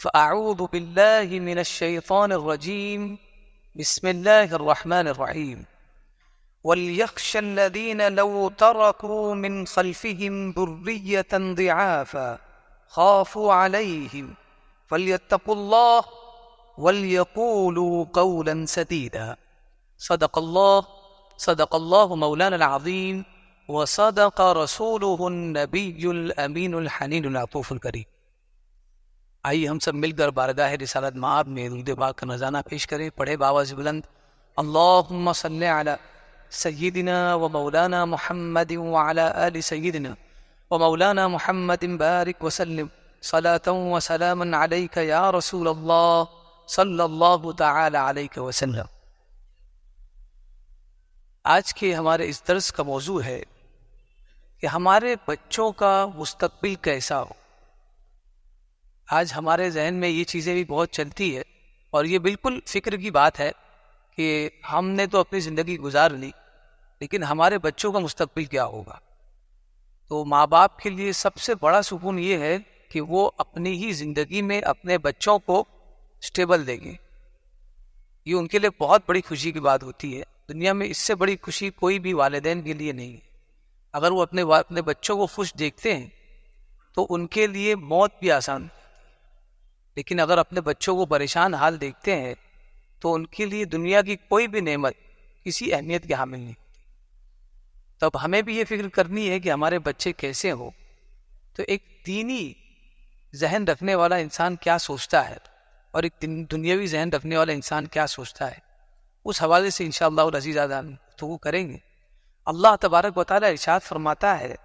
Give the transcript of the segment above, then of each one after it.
فأعوذ بالله من الشيطان الرجيم بسم الله الرحمن الرحيم وليخشى الذين لو تركوا من خلفهم ذرية ضعافا خافوا عليهم فليتقوا الله وليقولوا قولا سديدا صدق الله مولانا العظيم وصدق رسوله النبي الأمين الحنين العطوف الكريم۔ آئیے ہم سب مل کر بارگاہ رسالت مآب میں درود پاک کا نذرانہ پیش کریں۔ پڑھے بآواز بلند اللہم صلی علی سیدنا و مولانا محمد وعلی آل سیدنا و مولانا محمد بارک وسلم صلاة و سلاما علیک یا رسول اللہ صلی اللہ تعالی علیہ وسلم۔ آج کے ہمارے اس درس کا موضوع ہے کہ ہمارے بچوں کا مستقبل کیسا ہو۔ آج ہمارے ذہن میں یہ چیزیں بھی بہت چلتی ہے اور یہ بالکل فکر کی بات ہے کہ ہم نے تو اپنی زندگی گزار لی، لیکن ہمارے بچوں کا مستقبل کیا ہوگا۔ تو ماں باپ کے لیے سب سے بڑا سکون یہ ہے کہ وہ اپنی ہی زندگی میں اپنے بچوں کو سٹیبل دیں گے۔ یہ ان کے لیے بہت بڑی خوشی کی بات ہوتی ہے۔ دنیا میں اس سے بڑی خوشی کوئی بھی والدین کے لیے نہیں ہے۔ اگر وہ اپنے بچوں کو خوش دیکھتے ہیں تو ان کے لیے موت بھی آسان ہے، لیکن اگر اپنے بچوں کو پریشان حال دیکھتے ہیں تو ان کے لیے دنیا کی کوئی بھی نعمت کسی اہمیت کے حامل نہیں ہوتی۔ تب ہمیں بھی یہ فکر کرنی ہے کہ ہمارے بچے کیسے ہوں۔ تو ایک دینی ذہن رکھنے والا انسان کیا سوچتا ہے اور ایک دنیاوی ذہن رکھنے والا انسان کیا سوچتا ہے، اس حوالے سے انشاءاللہ العزیز گفتگو کریں گے۔ اللہ تبارک و تعالی ارشاد فرماتا ہے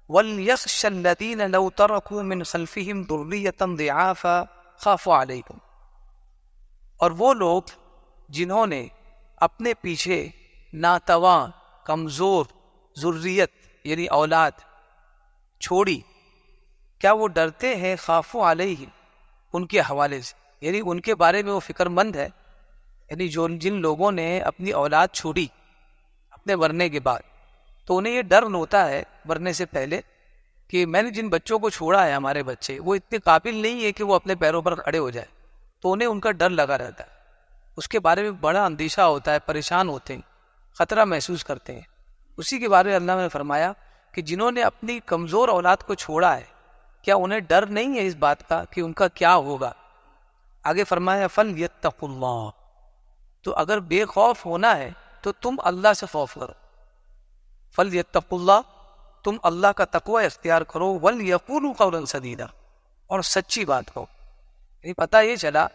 وَلْيَخْشَ الَّذِينَ لَوْ تَرَكُوا مِنْ خَلْفِهِمْ ذُرِّيَّةً ضِعَافًا خَافُوا عَلَيْهِمْ، اور وہ لوگ جنہوں نے اپنے پیچھے ناتواں کمزور ذریت یعنی اولاد چھوڑی، کیا وہ ڈرتے ہیں خافوا علیہم ان کے حوالے سے، یعنی ان کے بارے میں وہ فکر مند ہے، یعنی جن لوگوں نے اپنی اولاد چھوڑی اپنے مرنے کے بعد، تو انہیں یہ ڈر ہوتا ہے مرنے سے پہلے کہ میں نے جن بچوں کو چھوڑا ہے، ہمارے بچے وہ اتنے قابل نہیں ہے کہ وہ اپنے پیروں پر کھڑے ہو جائے، تو انہیں ان کا ڈر لگا رہتا ہے، اس کے بارے میں بڑا اندیشہ ہوتا ہے، پریشان ہوتے ہیں، خطرہ محسوس کرتے ہیں۔ اسی کے بارے میں اللہ نے فرمایا کہ جنہوں نے اپنی کمزور اولاد کو چھوڑا ہے، کیا انہیں ڈر نہیں ہے اس بات کا کہ ان کا کیا ہوگا؟ آگے فرمایا فَلْيَتَّقُوا اللَّهَ، تو اگر بے خوف ہونا ہے تو تم اللہ سے خوف کرو۔ فَلْيَتَّقُوا اللَّهَ، تم اللہ کا تقوی اختیار کرو، وَلْيَقُولُوا قَوْلًا سَدِيدًا، اور سچی بات کہو۔ یعنی پتہ یہ چلا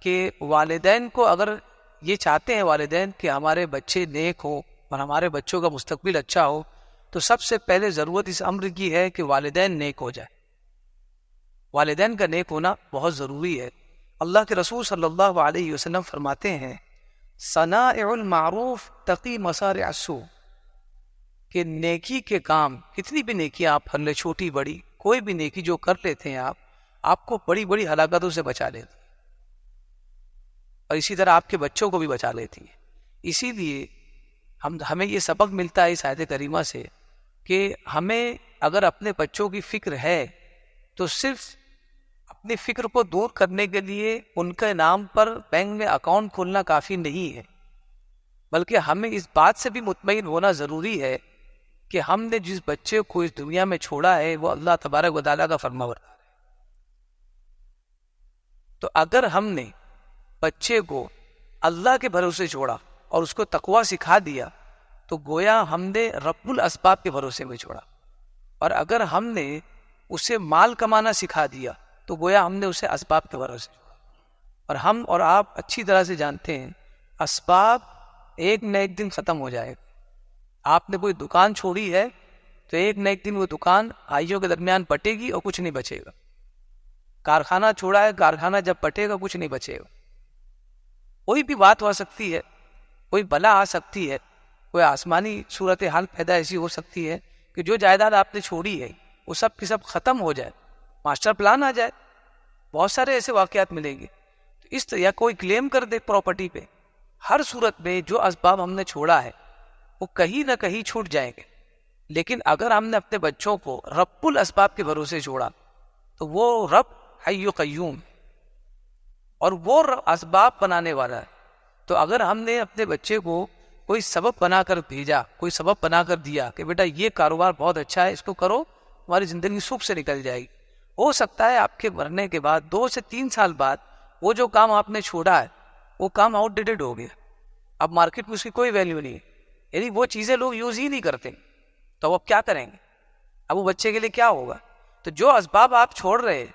کہ والدین کو اگر یہ چاہتے ہیں والدین کہ ہمارے بچے نیک ہو اور ہمارے بچوں کا مستقبل اچھا ہو، تو سب سے پہلے ضرورت اس امر کی ہے کہ والدین نیک ہو جائے۔ والدین کا نیک ہونا بہت ضروری ہے۔ اللہ کے رسول صلی اللہ علیہ وسلم فرماتے ہیں صنائع المعروف تقی مصارع السوء، کہ نیکی کے کام، کتنی بھی نیکی آپ کر لیں، چھوٹی بڑی کوئی بھی نیکی جو کر لیتے ہیں آپ کو بڑی بڑی ہلاکتوں سے بچا لیتی ہیں، اور اسی طرح آپ کے بچوں کو بھی بچا لیتی ہے۔ اسی لیے ہمیں یہ سبق ملتا ہے اس آیت کریمہ سے کہ ہمیں اگر اپنے بچوں کی فکر ہے تو صرف اپنی فکر کو دور کرنے کے لیے ان کے نام پر بینک میں اکاؤنٹ کھولنا کافی نہیں ہے، بلکہ ہمیں اس بات سے بھی مطمئن ہونا ضروری ہے کہ ہم نے جس بچے کو اس دنیا میں چھوڑا ہے وہ اللہ تبارک و تعالیٰ کا فرمانبردار ہے۔ تو اگر ہم نے بچے کو اللہ کے بھروسے چھوڑا اور اس کو تقوی سکھا دیا تو گویا ہم نے رب الاسباب کے بھروسے میں چھوڑا، اور اگر ہم نے اسے مال کمانا سکھا دیا تو گویا ہم نے اسے اسباب کے بھروسے چھوڑا۔ اور ہم اور آپ اچھی طرح سے جانتے ہیں اسباب ایک نہ ایک دن ختم ہو جائے گا۔ آپ نے کوئی دکان چھوڑی ہے تو ایک نہ ایک دن وہ دکان بھائیوں کے درمیان بٹے گی اور کچھ نہیں بچے گا۔ کارخانہ چھوڑا ہے، کارخانہ جب بٹے گا کچھ نہیں بچے گا۔ کوئی بھی بات ہو سکتی ہے، کوئی بلا آ سکتی ہے، کوئی آسمانی صورتحال پیدا ایسی ہو سکتی ہے کہ جو جائیداد آپ نے چھوڑی ہے وہ سب کی سب ختم ہو جائے، ماسٹر پلان آ جائے، بہت سارے ایسے واقعات ملیں گے۔ تو اس طرح کوئی کلیم کر دے پراپرٹی پہ، ہر صورت میں جو اسباب ہم نے چھوڑا ہے وہ کہیں نہ کہیں چھوٹ جائیں گے۔ لیکن اگر ہم نے اپنے بچوں کو رب الاسباب کے بھروسے چھوڑا تو وہ رب حی و قیوم، اور وہ اسباب بنانے والا ہے. تو اگر ہم نے اپنے بچے کو کوئی سبب بنا کر بھیجا، کوئی سبب بنا کر دیا کہ بیٹا یہ کاروبار بہت اچھا ہے، اس کو کرو، ہماری زندگی سکھ سے نکل جائے گی، ہو سکتا ہے آپ کے مرنے کے بعد 2 سے 3 سال بعد وہ جو کام آپ نے چھوڑا ہے وہ کام آؤٹ ڈیٹڈ ہو گیا، اب مارکیٹ میں اس کی کوئی ویلیو نہیں ہے، یعنی وہ چیزیں لوگ یوز ہی نہیں کرتے. تو اب کیا کریں گے؟ اب وہ بچے کے لیے کیا ہوگا؟ تو جو اسباب آپ چھوڑ رہے ہیں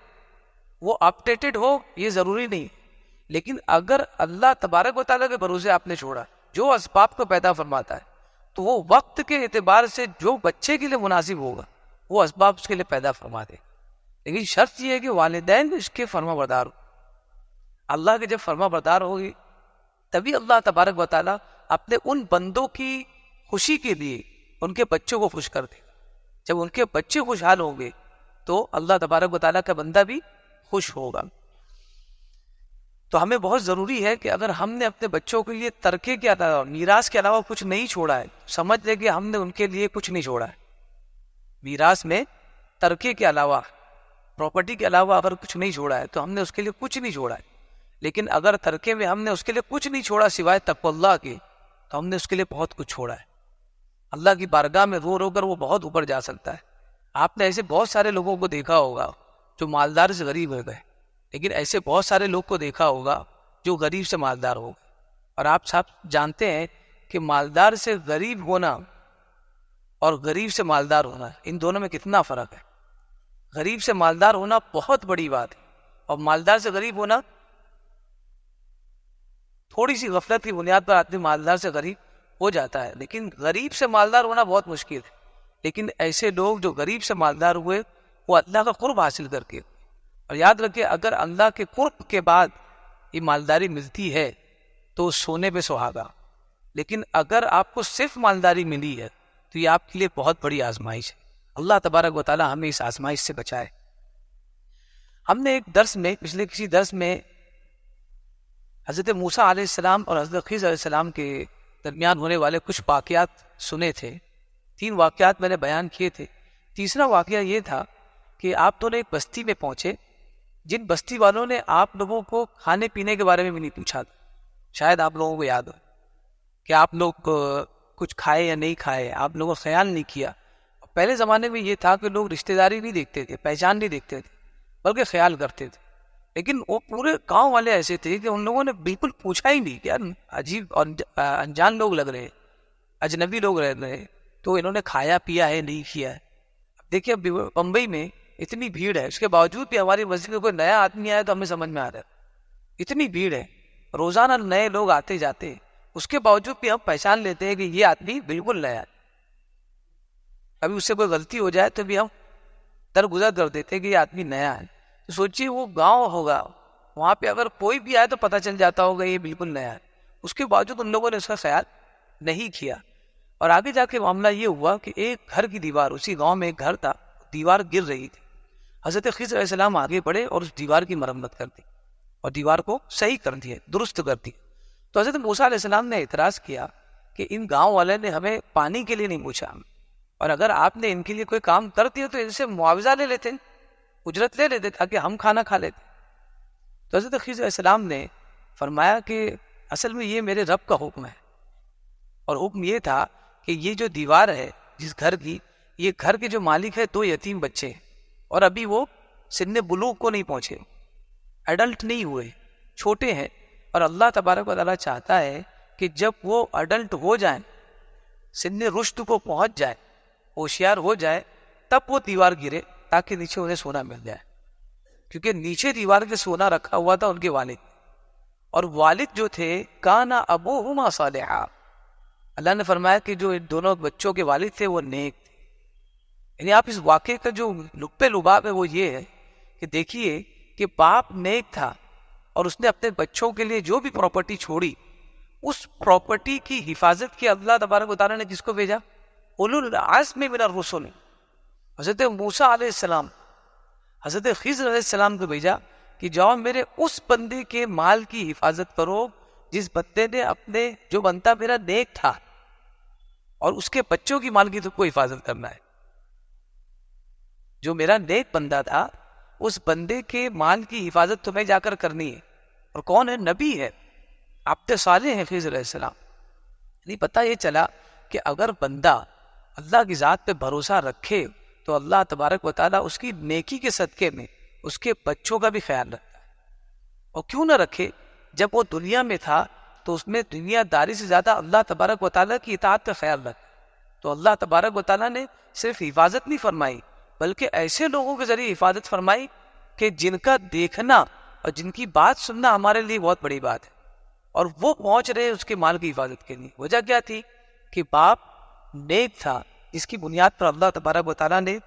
وہ اپ ڈیٹڈ ہو یہ ضروری نہیں، لیکن اگر اللہ تبارک و تعالیٰ کے بھروسے آپ نے چھوڑا جو اسباب کو پیدا فرماتا ہے، تو وہ وقت کے اعتبار سے جو بچے کے لیے مناسب ہوگا وہ اسباب اس کے لیے پیدا فرما دے. لیکن شرط یہ ہے کہ والدین اس کے فرما بردار ہو. اللہ کے جب فرما بردار ہوگی تبھی اللہ تبارک و تعالیٰ اپنے ان بندوں کی خوشی کے لیے ان کے بچوں کو خوش کر دے گا. جب ان کے بچے خوشحال ہوں گے تو اللہ تبارک و تعالیٰ کا بندہ بھی خوش ہوگا. تو ہمیں بہت ضروری ہے کہ اگر ہم نے اپنے بچوں کے لیے ترکے کے علاوہ، میراث کے علاوہ کچھ نہیں چھوڑا ہے، سمجھ لے کہ ہم نے ان کے لیے کچھ نہیں چھوڑا ہے. میراث میں ترکے کے علاوہ، پراپرٹی کے علاوہ اگر کچھ نہیں چھوڑا ہے تو ہم نے اس کے لیے کچھ نہیں چھوڑا ہے. لیکن اگر ترکے میں ہم نے اس کے لیے کچھ نہیں چھوڑا سوائے تقوی اللہ کے، تو ہم نے اس کے لیے بہت کچھ چھوڑا ہے. اللہ کی بارگاہ میں رو رو کر وہ بہت اوپر جا سکتا ہے. آپ نے ایسے بہت سارے لوگوں کو دیکھا ہوگا جو مالدار سے غریب ہو گئے، لیکن ایسے بہت سارے لوگ کو دیکھا ہوگا جو غریب سے مالدار ہو گئے. اور آپ سب جانتے ہیں کہ مالدار سے غریب ہونا اور غریب سے مالدار ہونا، ان دونوں میں کتنا فرق ہے. غریب سے مالدار ہونا بہت بڑی بات ہے، اور مالدار سے غریب ہونا تھوڑی سی غفلت کی بنیاد پر آدمی مالدار سے غریب ہو جاتا ہے، لیکن غریب سے مالدار ہونا بہت مشکل ہے. لیکن ایسے لوگ جو غریب سے مالدار ہوئے وہ اللہ کا قرب حاصل کر کے. اور یاد رکھیں اگر اللہ کے قرب کے بعد یہ مالداری ملتی ہے تو سونے پہ سہاگا، لیکن اگر آپ کو صرف مالداری ملی ہے تو یہ آپ کے لیے بہت بڑی آزمائش ہے. اللہ تبارک و تعالی ہمیں اس آزمائش سے بچائے. ہم نے ایک درس میں، پچھلے کسی درس میں حضرت موسیٰ علیہ السلام اور حضرت خضر علیہ السلام کے درمیان ہونے والے کچھ واقعات سنے تھے. 3 واقعات میں نے بیان کیے تھے. تیسرا واقعہ یہ تھا کہ آپ دونوں ایک بستی میں پہنچے جن بستی والوں نے آپ لوگوں کو کھانے پینے کے بارے میں بھی نہیں پوچھا تھا. شاید آپ لوگوں کو یاد ہو کہ آپ لوگ کچھ کھائے یا نہیں کھائے، آپ لوگوں کو خیال نہیں کیا. پہلے زمانے میں یہ تھا کہ لوگ رشتہ داری نہیں دیکھتے تھے، پہچان نہیں دیکھتے تھے، بلکہ خیال کرتے تھے. لیکن وہ پورے گاؤں والے ایسے تھے کہ ان لوگوں نے بالکل پوچھا ہی نہیں کہ یار عجیب اور انجان لوگ لگ رہے، اجنبی لوگ رہ رہے، تو انہوں نے کھایا پیا ہے نہیں کیا ہے. اب دیکھیے بمبئی میں اتنی بھیڑ ہے، اس کے باوجود بھی ہماری مسجد میں کوئی نیا آدمی آیا تو ہمیں سمجھ میں آ رہا ہے. اتنی بھیڑ ہے، روزانہ نئے لوگ آتے جاتے، اس کے باوجود بھی ہم پہچان لیتے ہیں کہ یہ آدمی بالکل نیا ہے. ابھی اس سے کوئی غلطی ہو جائے تو بھی ہم درگزر کر دیتے کہ یہ آدمی نیا ہے. تو سوچیے وہ گاؤں ہوگا، وہاں پہ اگر کوئی بھی آئے تو پتہ چل جاتا ہوگا یہ بالکل نیا ہے. اس کے باوجود ان لوگوں نے اس کا خیال نہیں کیا. اور آگے جا کے معاملہ یہ ہوا کہ ایک گھر کی دیوار، اسی گاؤں میں ایک گھر تھا، دیوار گر رہی تھی. حضرت خضر علیہ السلام آگے بڑھے اور اس دیوار کی مرمت کر دی اور دیوار کو صحیح کر دیا، درست کر دی. تو حضرت موسیٰ علیہ السلام نے اعتراض کیا کہ ان گاؤں والے نے ہمیں پانی کے لیے نہیں پوچھا، اور اگر آپ نے ان کے لیے کوئی کام کر دیا تو ان سے معاوضہ لے لیتے، اجرت لے لیتے تاکہ ہم کھانا کھا لیتے. تو حضرت خضر علیہ السلام نے فرمایا کہ اصل میں یہ میرے رب کا حکم ہے، اور حکم یہ تھا کہ یہ جو دیوار ہے جس گھر کی، یہ گھر کے جو مالک ہے 2 یتیم بچے ہیں، اور ابھی وہ سن بلوغ کو نہیں پہنچے، ایڈلٹ نہیں ہوئے، چھوٹے ہیں. اور اللہ تبارک و تعالیٰ چاہتا ہے کہ جب وہ ایڈلٹ ہو جائیں، سن رشد کو پہنچ جائے، ہوشیار ہو جائے، تب وہ دیوار گرے تاکہ نیچے انہیں سونا مل جائے. کیونکہ نیچے دیوار کے سونا رکھا ہوا تھا ان کے والد، اور والد جو تھے کانا ابوہما صالحا. اللہ نے فرمایا کہ جو ان دونوں بچوں کے والد تھے وہ نیک تھے. یعنی آپ اس واقعے کا جو لب لباب ہے وہ یہ ہے کہ دیکھیے کہ باپ نیک تھا اور اس نے اپنے بچوں کے لیے جو بھی پراپرٹی چھوڑی، اس پراپرٹی کی حفاظت کی اللہ تبارک و تعالیٰ نے کس کو بھیجا؟ اولو العزم من الرسل، حضرت موسیٰ علیہ السلام، حضرت خضر علیہ السلام کو بھیجا کہ جاؤ میرے اس بندے کے مال کی حفاظت کرو جس بندے نے اپنے، جو بندہ میرا نیک تھا، اور اس کے بچوں کی مال کی تو کو حفاظت کرنا ہے. جو میرا نیک بندہ تھا اس بندے کے مال کی حفاظت تمہیں جا کر کرنی ہے. اور کون ہے؟ نبی ہے، عبد صالح ہے خضر علیہ السلام. نہیں پتہ یہ چلا کہ اگر بندہ اللہ کی ذات پہ بھروسہ رکھے تو اللہ تبارک و تعالیٰ اس کی نیکی کے صدقے میں اس کے بچوں کا بھی خیال رکھتا ہے. اور کیوں نہ رکھے؟ جب وہ دنیا میں تھا تو اس میں دنیا داری سے زیادہ اللہ تبارک و تعالیٰ کی اطاعت کا خیال رکھا. تو اللہ تبارک و تعالیٰ نے صرف حفاظت نہیں فرمائی بلکہ ایسے لوگوں کے ذریعے حفاظت فرمائی کہ جن کا دیکھنا اور جن کی بات سننا ہمارے لیے بہت بڑی بات ہے، اور وہ پہنچ رہے اس کے مال کی حفاظت کے لیے. وجہ کیا تھی؟ کہ باپ نیک تھا جس کی بنیاد پر اللہ تبارک و تعالیٰ نے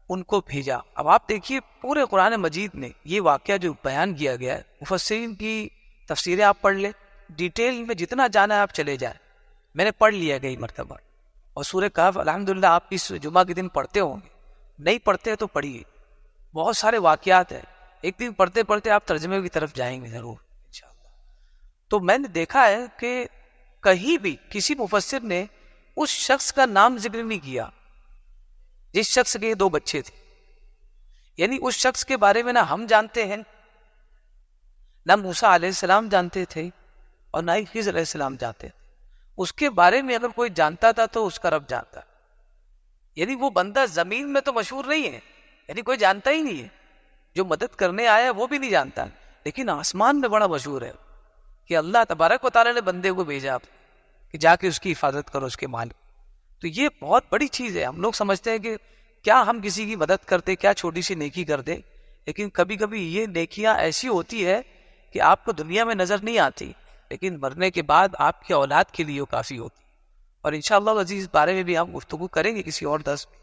ان کو بھیجا. اب آپ دیکھیے پورے قرآن مجید میں یہ واقعہ جو بیان کیا گیا ہے، مفسرین کی تفسیریں آپ پڑھ لیں، ڈیٹیل میں جتنا جانا ہے آپ چلے جائیں. میں نے پڑھ لیا کئی مرتبہ، اور سورہ کہف الحمدللہ آپ اس جمعہ کے دن پڑھتے ہوں گے، نہیں پڑھتے تو پڑھیے. بہت سارے واقعات ہیں، ایک دن پڑھتے پڑھتے آپ ترجمے کی طرف جائیں گے ضرور انشاءاللہ. تو میں نے دیکھا ہے کہ کہیں بھی کسی مفسر نے اس شخص کا نام ذکر نہیں کیا جس شخص کے 2 بچے تھے. یعنی اس شخص کے بارے میں نہ ہم جانتے ہیں، نہ موسیٰ علیہ السلام جانتے تھے، اور نہ ہی خضر علیہ السلام جانتے تھے. اس کے بارے میں اگر کوئی جانتا تھا تو اس کا رب جانتا. یعنی وہ بندہ زمین میں تو مشہور نہیں ہے، یعنی کوئی جانتا ہی نہیں ہے، جو مدد کرنے آیا وہ بھی نہیں جانتا، لیکن آسمان میں بڑا مشہور ہے کہ اللہ تبارک و تعالیٰ نے بندے کو بھیجا کہ جا کے اس کی حفاظت کرو، اس کے مال. تو یہ بہت بڑی چیز ہے. ہم لوگ سمجھتے ہیں کہ کیا ہم کسی کی مدد کرتے، کیا چھوٹی سی نیکی کر دے، لیکن کبھی کبھی یہ نیکیاں ایسی ہوتی ہے کہ آپ کو دنیا میں نظر نہیں آتی، لیکن مرنے کے بعد آپ کی اولاد کے لیے وہ کافی ہوتی. اور انشاءاللہ العزیز اس بارے میں بھی ہم گفتگو کریں گے کسی اور درس میں.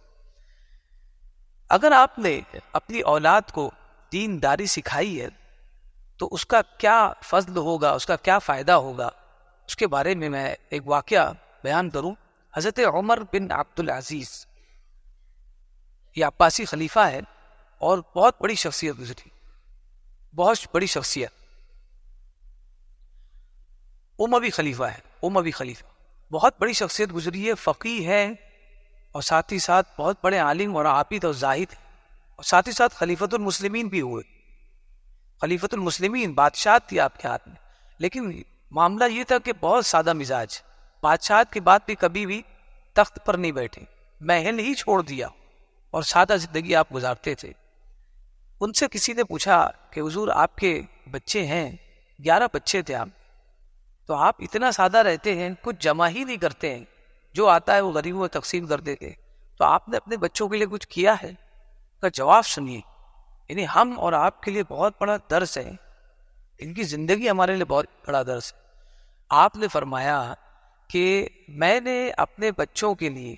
اگر آپ نے اپنی اولاد کو دین داری سکھائی ہے تو اس کا کیا فضل ہوگا، اس کا کیا فائدہ ہوگا، اس کے بارے میں ایک واقعہ بیان کروں. حضرت عمر بن عبد العزیز یہ عباسی خلیفہ ہے اور بہت بڑی شخصیت گزری، بہت بڑی شخصیت. اموی خلیفہ ہے، اموی خلیفہ بہت بڑی شخصیت گزری ہے، فقیہ ہے اور ساتھ ہی ساتھ بہت بڑے عالم اور عابد اور زاہد ہے، اور ساتھ ہی ساتھ خلیفۃ المسلمین بھی ہوئے. خلیفۃ المسلمین بادشاہ تھی آپ کے ہاتھ میں، لیکن معاملہ یہ تھا کہ بہت سادہ مزاج، بادشاہت کے بعد بھی کبھی بھی تخت پر نہیں بیٹھے، محل ہی چھوڑ دیا اور سادہ زندگی آپ گزارتے تھے. ان سے کسی نے پوچھا کہ حضور آپ کے بچے ہیں، 11 بچے تھے آپ، تو آپ اتنا سادہ رہتے ہیں، کچھ جمع ہی نہیں کرتے ہیں، جو آتا ہے وہ غریبوں میں تقسیم کر دیتے، تو آپ نے اپنے بچوں کے لیے کچھ کیا ہے؟ کا جواب سنیے. یعنی ہم اور آپ کے لیے بہت بڑا درس ہے، ان کی زندگی ہمارے لیے بہت بڑا درس ہے. آپ نے فرمایا کہ میں نے اپنے بچوں کے لیے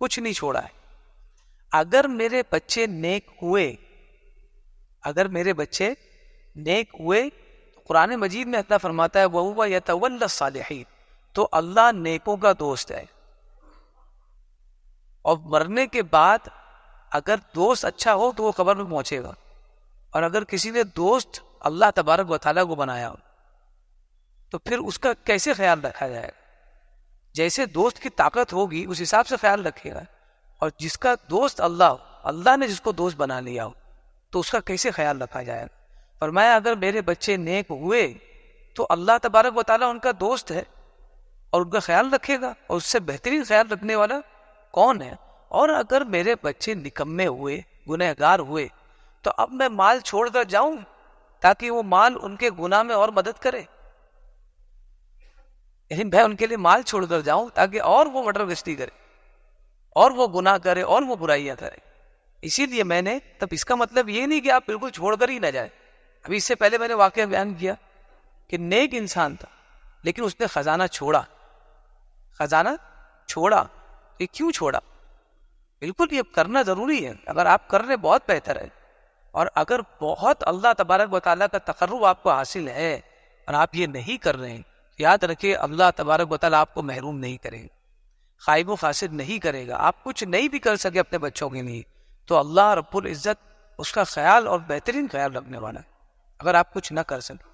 کچھ نہیں چھوڑا ہے. اگر میرے بچے نیک ہوئے، اگر میرے بچے نیک ہوئے تو قرآن مجید میں اللہ فرماتا ہے وَهُوَ يَتَوَلَّى الصَّالِحِينَ، تو اللہ نیکوں کا دوست ہے. اور مرنے کے بعد اگر دوست اچھا ہو تو وہ قبر میں پہنچے گا، اور اگر کسی نے دوست اللہ تبارک و تعالیٰ کو بنایا ہو تو پھر اس کا کیسے خیال رکھا جائے گا؟ جیسے دوست کی طاقت ہوگی اس حساب سے خیال رکھے گا، اور جس کا دوست اللہ نے جس کو دوست بنا لیا ہو تو اس کا کیسے خیال رکھا جائے گا؟ فرمایا اگر میرے بچے نیک ہوئے تو اللہ تبارک و تعالیٰ ان کا دوست ہے اور ان کا خیال رکھے گا، اور اس سے بہترین خیال رکھنے والا کون ہے؟ اور اگر میرے بچے نکمے ہوئے، گنہگار ہوئے، تو اب میں مال چھوڑ کر جاؤں تاکہ وہ مال ان کے گناہ میں اور مدد کرے. یعنی میں ان کے لیے مال چھوڑ کر جاؤں تاکہ اور وہ مٹر گشتی کرے، اور وہ گناہ کرے، اور وہ برائیاں کرے. اسی لیے میں نے، تب اس کا مطلب یہ نہیں کہ آپ بالکل چھوڑ کر ہی نہ جائیں. ابھی اس سے پہلے میں نے واقعہ بیان کیا کہ نیک انسان تھا لیکن اس نے خزانہ چھوڑا. خزانہ چھوڑا. یہ کیوں چھوڑا؟ بالکل یہ کرنا ضروری ہے، اگر آپ کر رہے بہت بہتر ہے، اور اگر بہت اللہ تبارک و تعالیٰ کا تقرب آپ کو حاصل ہے اور آپ یہ نہیں کر رہے ہیں، یاد رکھیں اللہ تبارک و تعالیٰ آپ کو محروم نہیں کرے گا، خائب و خاسر نہیں کرے گا. آپ کچھ نہیں بھی کر سکے اپنے بچوں کے لیے تو اللہ رب العزت اس کا خیال اور بہترین خیال رکھنے والا ہے اگر آپ کچھ نہ کر سکیں.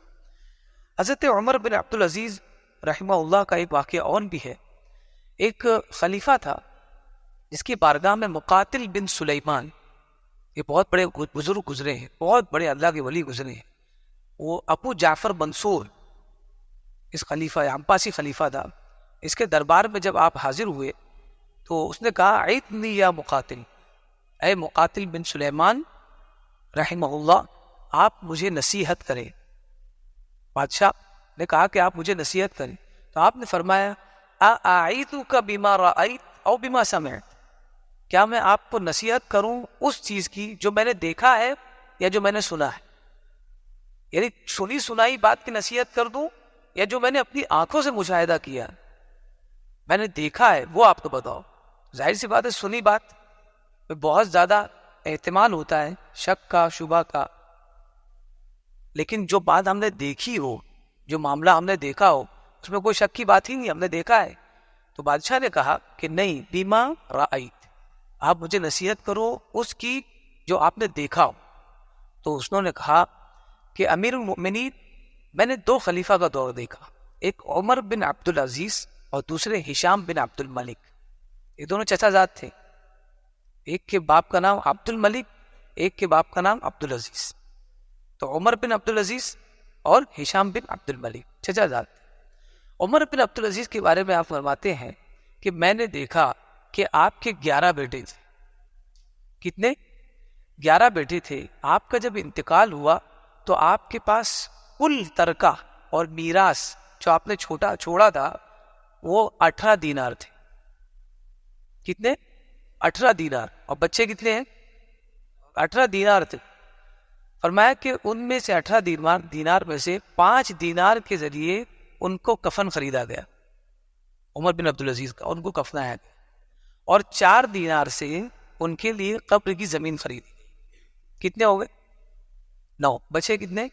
حضرت عمر بن عبد العزیز رحمہ اللہ کا ایک واقعہ اور بھی ہے. ایک خلیفہ تھا جس کی بارگاہ میں مقاتل بن سلیمان، یہ بہت بڑے بزرگ گزرے ہیں، بہت بڑے اللہ کے ولی گزرے ہیں. وہ ابو جعفر منصور، اس خلیفہ عباسی خلیفہ تھا، اس کے دربار میں جب آپ حاضر ہوئے تو اس نے کہا عیدنی یا مقاتل، اے مقاتل بن سلیمان رحمہ اللہ، آپ مجھے نصیحت کریں۔ بادشاہ نے کہا کہ آپ مجھے نصیحت کریں، تو آپ نے فرمایا اعیذک بما رأیت او بما سمعت، کیا میں آپ کو نصیحت کروں اس چیز کی جو میں نے دیکھا ہے یا جو میں نے سنا ہے؟ یعنی سنی سنائی بات کی نصیحت کر دوں یا جو میں نے اپنی آنکھوں سے مشاہدہ کیا، میں نے دیکھا ہے وہ آپ کو بتاؤ۔ ظاہر سی بات ہے سنی بات میں بہت زیادہ احتمال ہوتا ہے شک کا، شبہ کا، لیکن جو بات ہم نے دیکھی ہو، جو معاملہ ہم نے دیکھا ہو، اس میں کوئی شک کی بات ہی نہیں، ہم نے دیکھا ہے۔ تو بادشاہ نے کہا کہ نہیں، بیما رأیت، آپ مجھے نصیحت کرو اس کی جو آپ نے دیکھا ہو۔ تو انہوں نے کہا کہ امیر المؤمنین، میں نے دو خلیفہ کا دور دیکھا، ایک عمر بن عبدالعزیز اور دوسرے ہشام بن عبد الملک، یہ دونوں چچا زاد تھے، ایک کے باپ کا نام عبد الملک، ایک کے باپ کا نام عبدالعزیز۔ تو عمر بن عبدالعزیز اور ہشام بن عبد الملک چچا زاد تھے۔ عمر بن عبدالعزیز کے بارے میں آپ فرماتے ہیں کہ میں نے دیکھا کہ آپ کے 11 بیٹے تھے۔ کتنے؟ 11 بیٹے تھے۔ آپ کا جب انتقال ہوا تو آپ کے پاس کل ترکہ اور میراث جو آپ نے چھوڑا تھا وہ 18 دینار تھے۔ کتنے؟ 18 دینار۔ اور بچے کتنے ہیں؟ 18 دینار تھے۔ فرمایا کہ ان میں سے 18 دینار میں سے 5 دینار کے ذریعے ان کو کفن خریدا گیا، عمر بن عبدالعزیز کا، ان کو کفنایا گیا، اور 4 دینار سے ان کے لیے قبر کی زمین خریدی گئی۔ کتنے ہو گئے؟ 9۔ بچے کتنے؟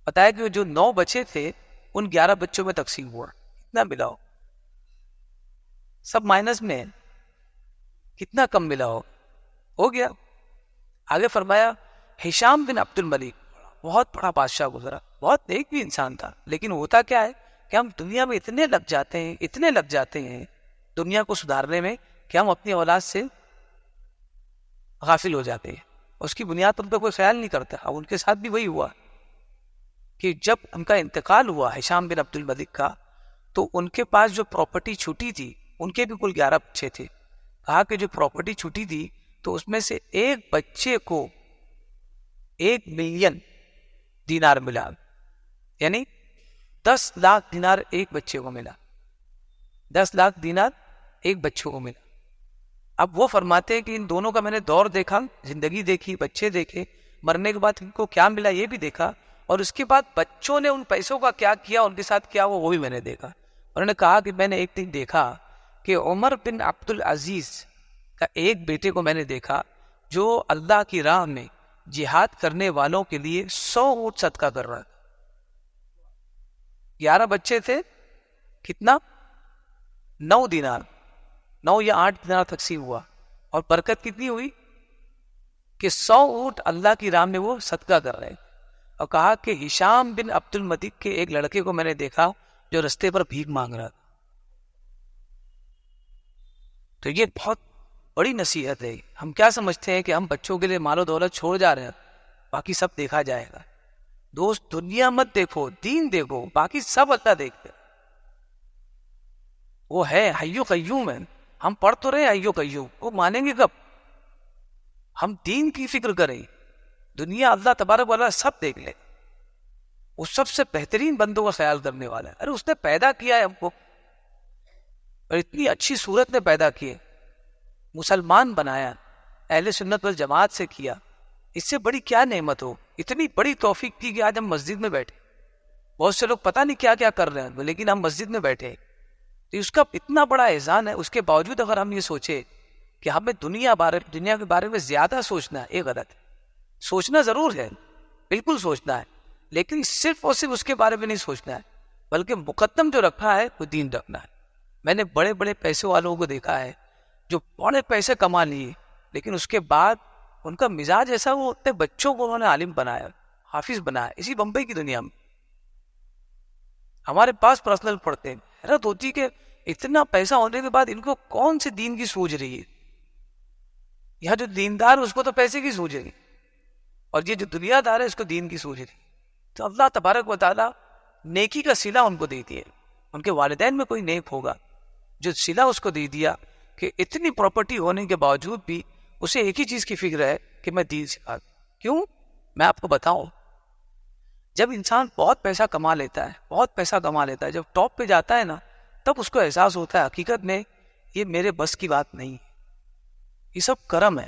بتایا کہ جو 9 بچے تھے ان 11 بچوں میں تقسیم ہوا، کتنا ملا سب مائنس میں ہے، کتنا کم ملا ہو گیا۔ آگے فرمایا ہشام بن عبد الملک بہت بڑا بادشاہ گزرا، بہت نیک بھی انسان تھا، لیکن ہوتا کیا ہے کہ ہم دنیا میں اتنے لگ جاتے ہیں دنیا کو سدھارنے میں کہ ہم اپنی اولاد سے غافل ہو جاتے ہیں، اس کی بنیاد پر ان پہ کوئی خیال نہیں کرتا۔ اب ان کے ساتھ بھی وہی ہوا کہ جب ان کا انتقال ہوا ہشام بن عبد الملک کا، تو ان کے پاس جو پراپرٹی چھوٹی تھی، ان کے بھی کل 11 بچے تھے، کہا کہ جو پراپرٹی چھوٹی تھی تو اس میں سے ایک بچے کو 1 ملین دینار ملا، یعنی 10 لاکھ دینار ایک بچے کو ملا، 10 لاکھ دینار ایک بچے کو ملا۔ اب وہ فرماتے ہیں کہ ان دونوں کا میں نے دور دیکھا، زندگی دیکھی، بچے دیکھے، مرنے کے بعد ان کو کیا ملا یہ بھی دیکھا، اور اس کے بعد بچوں نے ان پیسوں کا کیا کیا، ان کے ساتھ کیا وہ بھی میں نے دیکھا۔ انہوں نے کہا کہ میں نے ایک دن دیکھا کہ عمر بن عبدالعزیز کا ایک بیٹے کو میں نے دیکھا جو اللہ کی راہ میں جہاد کرنے والوں کے لیے 100 اونٹ صدقہ کر رہا تھا۔ 11 بچے تھے، کتنا؟ 9 دینار، 9 یا 8 دینار تقسیم ہوا، اور برکت کتنی ہوئی کہ 100 اونٹ اللہ کی راہ میں وہ صدقہ کر رہے۔ اور کہا کہ ہشام بن عبد الملک کے ایک لڑکے کو میں نے دیکھا جو رستے پر بھیک مانگ رہا تھا۔ تو یہ بہت بڑی نصیحت ہے۔ ہم کیا سمجھتے ہیں کہ ہم بچوں کے لیے مال و دولت چھوڑ جا رہے ہیں، باقی سب دیکھا جائے گا۔ دوست، دنیا مت دیکھو، دین دیکھو، باقی سب اللہ دیکھتے۔ وہ ہے حی و قیوم ہے، ہم پڑھ تو رہے حی و قیوم، وہ مانیں گے کب؟ ہم دین کی فکر کریں، دنیا اللہ تبارک و تعالیٰ سب دیکھ لے، وہ سب سے بہترین بندوں کا خیال کرنے والا ہے۔ ارے اس نے پیدا کیا ہے ہم کو، اور اتنی اچھی صورت میں پیدا کیے، مسلمان بنایا، اہل سنت والجماعت سے کیا، اس سے بڑی کیا نعمت ہو؟ اتنی بڑی توفیق کی کہ آج ہم مسجد میں بیٹھے۔ بہت سے لوگ پتہ نہیں کیا کیا کر رہے ہیں، لیکن ہم مسجد میں بیٹھے، تو اس کا اتنا بڑا احسان ہے۔ اس کے باوجود اگر ہم یہ سوچے کہ ہمیں دنیا کے بارے میں زیادہ سوچنا ہے، یہ غلط ہے۔ سوچنا ضرور ہے، بالکل سوچنا ہے، لیکن صرف اور صرف اس کے بارے میں نہیں سوچنا ہے، بلکہ مقدم جو رکھا ہے وہ دین رکھنا ہے۔ میں نے بڑے بڑے پیسے والوں کو دیکھا ہے جو بڑے پیسے کما لیے، لیکن اس کے بعد ان کا مزاج ایسا، وہ اپنے بچوں کو انہوں نے عالم بنایا، حافظ بنایا، اسی بمبئی کی دنیا میں۔ ہمارے پاس پرسنل پڑھتے ہیں، حیرت ہوتی کہ اتنا پیسہ ہونے کے بعد ان کو کون سے دین کی سوچ رہی ہے۔ یہاں جو دیندار اس کو تو پیسے کی سوچ رہی، اور یہ جو دنیا دار ہے اس کو دین کی سوچ رہی۔ تو اللہ تبارک و تعالیٰ نیکی کا صلہ ان کو دے دیے. ان کے والدین میں کوئی نیک ہوگا جو صلہ اس کو دے دیا کہ اتنی پراپرٹی ہونے کے باوجود بھی اسے ایک ہی چیز کی فکر ہے کہ میں دین سکھا دوں. کیوں؟ میں آپ کو بتاؤں. جب انسان بہت پیسہ کما لیتا ہے, جب ٹاپ پہ جاتا ہے نا, تب اس کو احساس ہوتا ہے حقیقت میں یہ میرے بس کی بات نہیں ہے, یہ سب کرم ہے,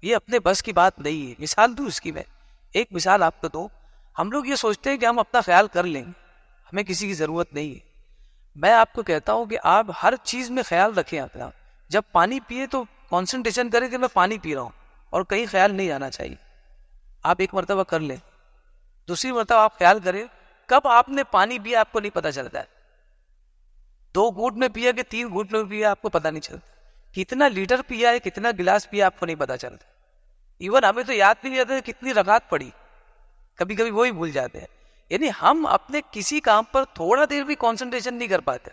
یہ اپنے بس کی بات نہیں ہے. مثال دوں اس کی, میں ایک مثال آپ کو دوں. ہم لوگ یہ سوچتے ہیں کہ ہم اپنا خیال کر لیں گے, ہمیں کسی کی ضرورت نہیں ہے. میں آپ کو کہتا ہوں کہ آپ ہر چیز میں خیال رکھیں اپنا. جب پانی پیے تو کانسنٹریشن کریں کہ میں پانی پی رہا ہوں, اور کہیں خیال نہیں آنا چاہیے. آپ ایک مرتبہ کر لیں, دوسری مرتبہ آپ خیال کریں کب آپ نے پانی پیا آپ کو نہیں پتا چلتا ہے. 2 گھونٹ میں پیا کہ 3 گھونٹ میں پیا آپ کو پتا نہیں چلتا. کتنا لیٹر پیا ہے, کتنا گلاس پیا آپ کو نہیں پتا چلتا. ایون ہمیں تو یاد بھی نہیں آتا کتنی رکعت پڑی, کبھی کبھی وہی بھول جاتے ہیں. یعنی ہم اپنے کسی کام پر تھوڑا دیر بھی کانسنٹریشن نہیں کر پاتے,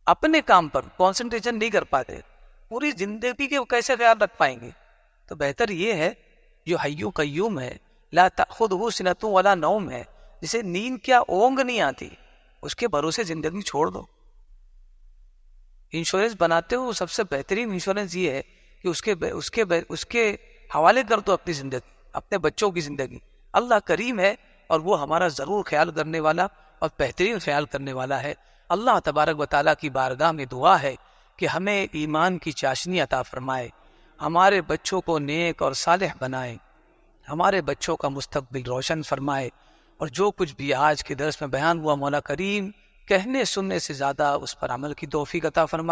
اپنے کام پر کانسنٹریشن نہیں کر پاتے, پوری زندگی کے کیسے خیال رکھ پائیں گے؟ تو بہتر یہ ہے جو حی قیوم ہے, لا تأخذہ سنۃ ولا نوم ہے, جسے نیند کیا اونگ نہیں آتی, اس کے بھروسے زندگی چھوڑ دو. انشورنس بناتے ہو سب سے بہترین انشورنس یہ ہے کہ اس کے حوالے کر دو اپنی زندگی, اپنے بچوں کی زندگی. اللہ کریم ہے اور وہ ہمارا ضرور خیال کرنے والا اور بہترین خیال کرنے والا ہے. اللہ تبارک و تعالیٰ کی بارگاہ میں دعا ہے کہ ہمیں ایمان کی چاشنی عطا فرمائے, ہمارے بچوں کو نیک اور صالح بنائے, ہمارے بچوں کا مستقبل روشن فرمائے, اور جو کچھ بھی آج کے درس میں بیان ہوا مولا کریم کہنے سننے سے زیادہ اس پر عمل کی توفیق عطا فرمائے.